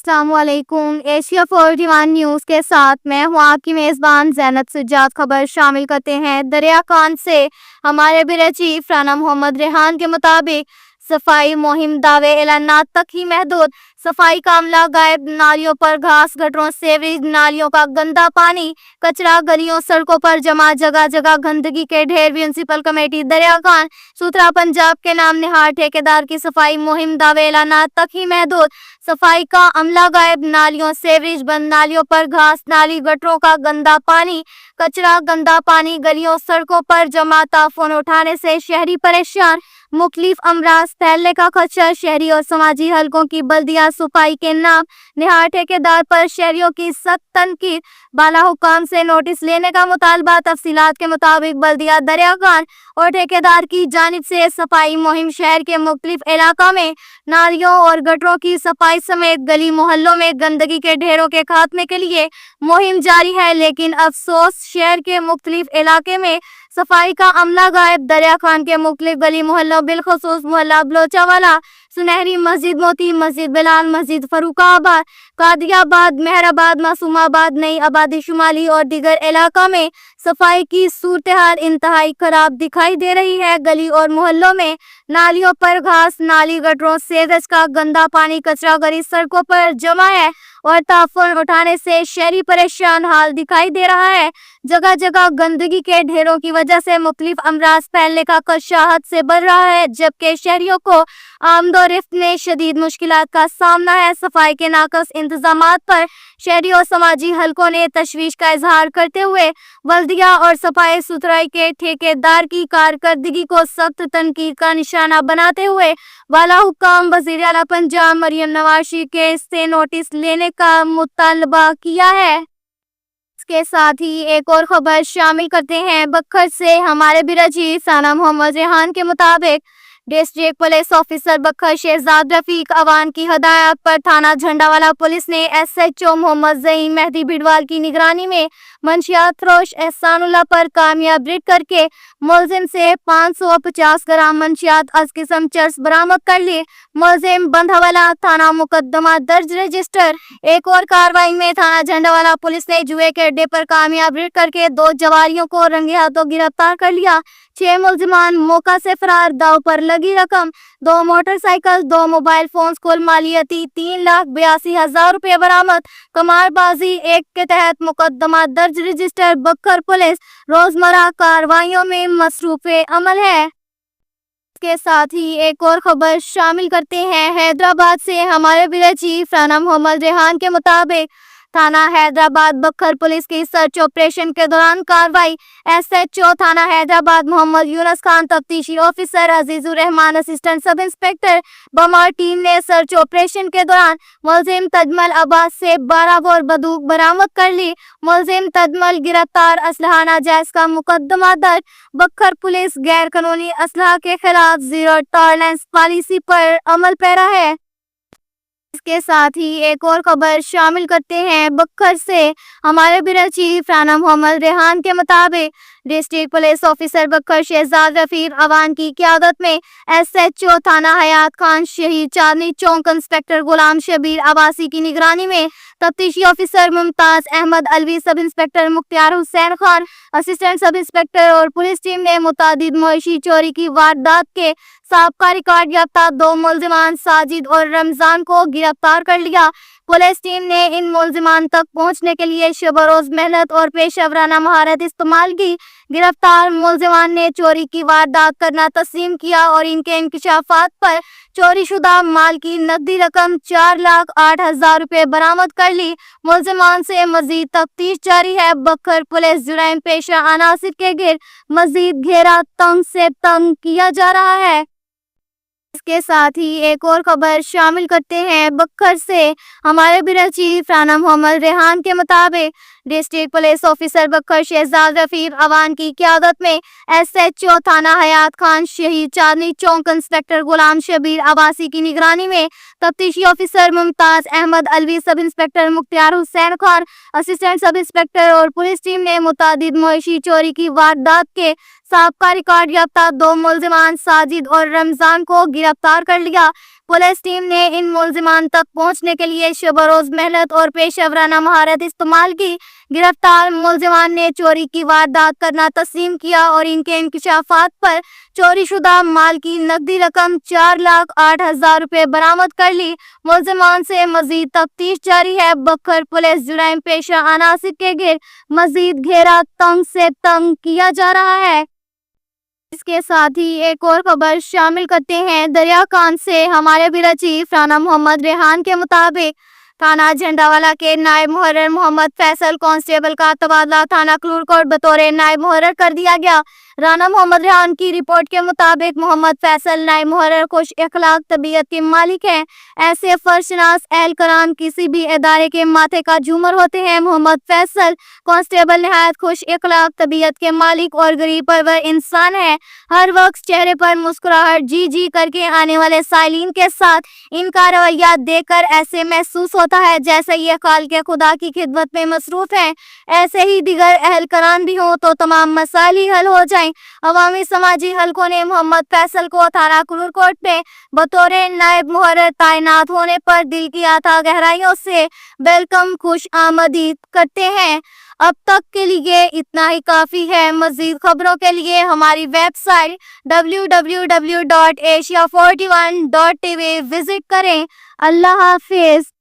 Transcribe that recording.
अस्सलाम वालेकुम। Asia 41 news के साथ मैं हूँ आपकी मेज़बान ज़ैनब सज्जाद। खबर शामिल करते हैं। दरिया खान से हमारे ब्यूरो चीफ राना मोहम्मद रेहान के मुताबिक सफाई मुहिम दावे ऐलानात तक ही महदूद। सफाई का अमला गायब, नालियों पर घास, गटरों, सीवरेज नालियों का गंदा पानी, कचरा गलियों सड़कों पर जमा, जगह जगह गंदगी के ढेर। म्यूनसिपल कमेटी दरिया खान सूत्रा पंजाब के नाम निहार ठेकेदार की सफाई मुहिम दावे ऐलानात तक ही महदूद। सफाई का अमला गायब, नालियों सीवरेज बंद, नालियों पर घास, नाली गटरों का गंदा पानी, कचरा गंदा पानी गलियों सड़कों पर जमा। ताफून उठाने से शहरी परेशान, मुख्तलिफ अमराज फैलने का खदशा। शहरी और समाजी हलकों की बल्दिया सफाई के नाम निहार ठेकेदार पर शहरियों की सख्त तनकीद, बाला हुकाम से नोटिस लेने का मुतालबा। तफसीलात के मुताबिक बल्दिया दरिया खान और ठेकेदार की जानिब से सफाई मुहिम शहर के मुख्तलिफ इलाका में नालियों और गटरों की सफाई समेत गली मोहल्लों में गंदगी के ढेरों के खात्मे के लिए मुहिम जारी है। लेकिन अफसोस, शहर के मुख्तलिफ इलाके में सफाई का अमला गायब। दरिया खान के मुख्तलिफ गली मोहल्लों बिलखसूस मोहल्ला बलोचावाला, सुनहरी मस्जिद मोती, मस्जिद बिलाल, मस्जिद फरूखाबाद, कादियाबाद, मेहराबाद, मासूमाबाद, नई आबादी शुमाली और दीगर इलाका में सफाई की सूरत हाल इंतहाई खराब दिखाई दे रही है। गली और मोहल्लों में नालियों पर घास, नाली गटरों, सीवरेज का गंदा पानी, कचरा गली सड़कों पर जमा है और ताफून उठाने से शहरी परेशान हाल दिखाई दे रहा है। जगह जगह गंदगी के ढेरों की वजह से मुख्तलिफ अमराज फैलने का खदशा हद से बढ़ रहा है, जबकि शहरियों को आमदोरफ्त में शदीद मुश्किलात का सामना है। सफाई के नाकस इंतजामात पर शहरी और समाजी हलकों ने तशवीश का इजहार करते हुए बल्दिया और सफाई सुथराई के ठेकेदार की कारकर्दगी को सख्त तनकीद का निशाना बनाते हुए बाला हुक्काम वज़ीर आला पंजाब मरियम नवाज के से नोटिस लेने का मुतालबा किया है। इसके साथ ही एक और खबर शामिल करते हैं। बखर से हमारे ब्यूरो चीफ राना मोहम्मद रेहान के मुताबिक डिस्ट्रिक्ट पुलिस ऑफिसर बखर शहजाद रफीक अवान की हदायत पर थाना झंडावाला पुलिस ने SHO मोहम्मद ज़हीम मेहदी बिडवाल की निगरानी में मंशियात फरोश एहसानुल्लाह पर कामयाब रेड करके मुलजिम से 550 ग्राम मंशियात अज किस्म चर्स बरामद कर ली। मुलजिम बंधावाला थाना मुकदमा दर्ज रजिस्टर। एक और कार्रवाई में थाना झंडावाला पुलिस ने जुए के अड्डे पर कामयाब रेड करके 2 जवारियों को रंगे हाथों गिरफ्तार कर लिया। 6 मुलजिमान मौका से फरार। दाव पर लगी रकम 2 मोटरसाइकिल, 2 मोबाइल फोन, कुल मालियती 3,82,000 रुपये बरामद। कमारबाजी 1 के तहत मुकदमा दर्ज रजिस्टर। बखर पुलिस रोजमर्रा कार्रवाइयों में मसरूफ अमल है। इसके साथ ही एक और खबर शामिल करते हैं। हैदराबाद से हमारे ब्यूरो चीफ राना मोहम्मद रेहान के मुताबिक थाना हैदराबाद बखर पुलिस की सर्च ऑपरेशन के दौरान कार्रवाई। SHO थाना हैदराबाद मोहम्मद यूनुस खान, तफ्तीशी officer Azizur Rehman, assistant sub inspector बमौर टीम ने सर्च ऑपरेशन के दौरान मुलजिम तजमल अब्बास से 12 बोर बंदूक बरामद कर ली। मुलजिम तजमल गिरफ्तार। असलहा नाजायज का मुकदमा दर्ज। बखर पुलिस गैर कानूनी असलहा के खिलाफ जीरो टॉलरेंस पॉलिसी पर अमल पैरा है। इसके साथ ही एक और खबर शामिल करते हैं। बखर से हमारे ब्यूरो चीफ राना मोहम्मद रेहान के मुताबिक डिस्ट्रिक्ट पुलिस ऑफिसर बखर शहजाद रफीक अवान की क़यादत में SHO थाना हयात खान, शहीद चांदनी चौक इंस्पेक्टर गुलाम शबीर अब्बासी की निगरानी में तफ्तीशी officer Mumtaz Ahmed Alvi, sub inspector Mukhtiar Hussain Khan, assistant sub inspector और पुलिस टीम ने मुतादिद मवेशी चोरी की वारदात के साबका रिकॉर्ड याफ्ता 2 मुलजिमान साजिद और रमजान को गिरफ्तार कर लिया। पुलिस टीम ने इन मुलजिमान तक पहुंचने के लिए शब रोज मेहनत और पेशेवराना महारत इस्तेमाल की। गिरफ्तार मुलजिमान ने चोरी की वारदात करना तस्लीम किया और इनके इंकशाफात पर चोरी शुदा माल की नकदी रकम 4,08,000 रुपये बरामद कर ली। मुलजिमान से मजीद तफ्तीश जारी है। बखर पुलिस जुराइम पेशा अनासिर के गिर मजीद घेरा तंग से तंग किया जा रहा है। इसके साथ ही एक और खबर शामिल करते हैं। बखर से हमारे ब्यूरो चीफ राना मोहम्मद रेहान के मुताबिक डिस्ट्रिक्ट पुलिस ऑफिसर बखर शहजाद रफीक अवान की क़यादत में SHO थाना हयात खान, शहीद चांदनी चौक इंस्पेक्टर गुलाम शबीर अब्बासी की निगरानी में तफ्तीशी officer Mumtaz Ahmed Alvi, sub inspector Mukhtiar Hussain Khan, assistant sub inspector और पुलिस टीम ने मुतादिद मवेशी चोरी की वारदात के साबका रिकॉर्ड याफ्ता 2 मुलजिमान साजिद और रमजान को गिरफ्तार कर लिया। पुलिस टीम ने इन मुलजिमान तक पहुंचने के लिए शब रोज मेहनत और पेशेवराना महारत इस्तेमाल की। गिरफ्तार मुलजिमान ने चोरी की वारदात करना तस्लीम किया और इनके इंकशाफात पर चोरीशुदा माल की नकदी रकम 4,08,000 रुपए बरामद कर ली। मुलजिमान से मजीद तफ्तीश जारी है। बखर पुलिस जुराइम पेशा अनासिर के गिर मजीद घेरा तंग से तंग किया जा रहा है। इसके साथ ही एक और खबर शामिल करते हैं दरिया कांड से। हमारे ब्यूरो चीफ राना मोहम्मद रेहान के मुताबिक थाना झंडावाला के नायब मुहर्रर मोहम्मद फैसल कांस्टेबल का तबादला थाना क्लूरकोट बतौर नायब मुहर्रर कर दिया गया। राना मोहम्मद रेहान की रिपोर्ट के मुताबिक मोहम्मद फैसल नायब मुहर्रर खुश अखलाक तबीयत के मालिक हैं। ऐसे फर्शनास एहलकारान किसी भी इदारे के माथे का झूमर होते हैं। मोहम्मद फैसल कांस्टेबल नहायत खुश अखलाक तबीयत के मालिक और गरीब परवर इंसान है। हर वक्त चेहरे पर मुस्कुराहट जी जी करके आने वाले साइलिन के साथ इनका रवैया देखकर ऐसे महसूस होता है जैसे ये काल के खुदा की खिदमत में मसरूफ हैं। ऐसे ही दिगर एहलकारान भी हों तो तमाम मसाइल ही हल हो जाएं। अवामी समाजी हलकों ने मोहम्मद फैसल को थाना क्लूरकोट में बतौर नायब मुहर्रर तैनात होने पर दिल की अथाह गहराइयों से वेलकम खुश आमदीद करते हैं। अब तक के लिए इतना ही काफ़ी है। मज़ीद खबरों के लिए हमारी वेबसाइट www.asia41.tv विजिट करें। अल्लाह हाफिज़।